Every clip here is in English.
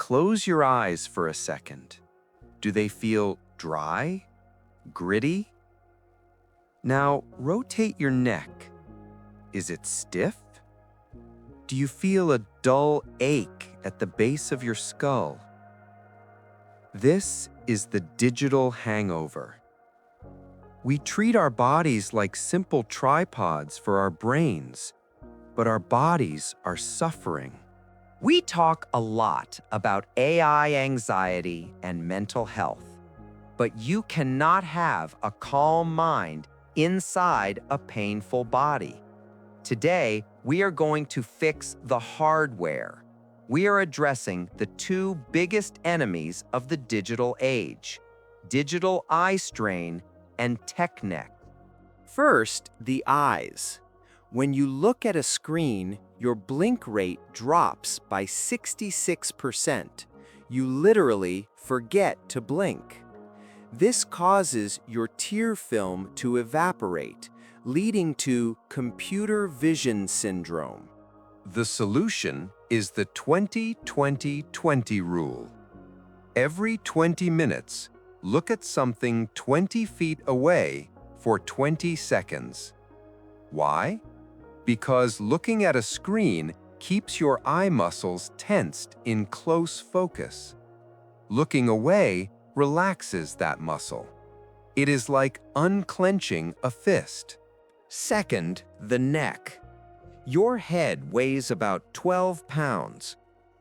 Close your eyes for a second. Do they feel dry? Gritty? Now rotate your neck. Is it stiff? Do you feel a dull ache at the base of your skull? This is the digital hangover. We treat our bodies like simple tripods for our brains, but our bodies are suffering. We talk a lot about AI anxiety and mental health, but you cannot have a calm mind inside a painful body. Today, we are going to fix the hardware. We are addressing the two biggest enemies of the digital age: digital eye strain and tech neck. First, the eyes. When you look at a screen, your blink rate drops by 66%. You literally forget to blink. This causes your tear film to evaporate, leading to computer vision syndrome. The solution is the 20-20-20 rule. Every 20 minutes, look at something 20 feet away for 20 seconds. Why? Because looking at a screen keeps your eye muscles tensed in close focus. Looking away relaxes that muscle. It is like unclenching a fist. Second, the neck. Your head weighs about 12 pounds,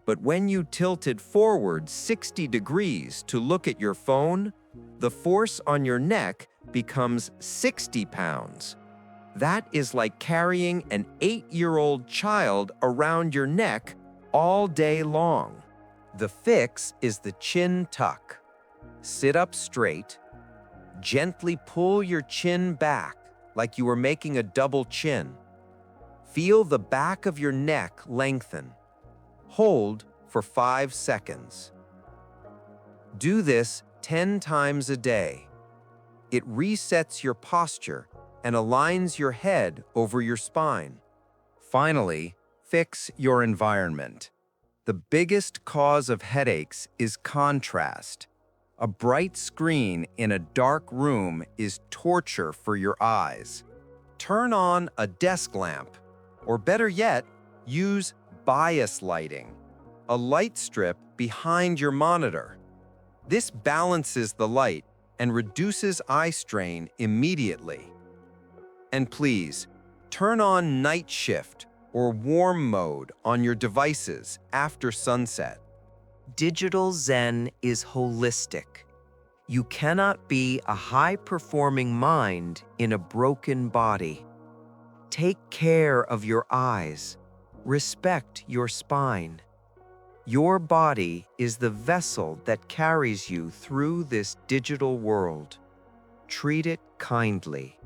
but when you tilt it forward 60 degrees to look at your phone, the force on your neck becomes 60 pounds. That is like carrying an 8-year-old child around your neck all day long. The fix is the chin tuck. Sit up straight. Gently pull your chin back like you were making a double chin. Feel the back of your neck lengthen. Hold for 5 seconds. Do this 10 times a day. It resets your posture and aligns your head over your spine. Finally, fix your environment. The biggest cause of headaches is contrast. A bright screen in a dark room is torture for your eyes. Turn on a desk lamp, or better yet, use bias lighting, a light strip behind your monitor. This balances the light and reduces eye strain immediately. And please, turn on night shift or warm mode on your devices after sunset. Digital Zen is holistic. You cannot be a high-performing mind in a broken body. Take care of your eyes. Respect your spine. Your body is the vessel that carries you through this digital world. Treat it kindly.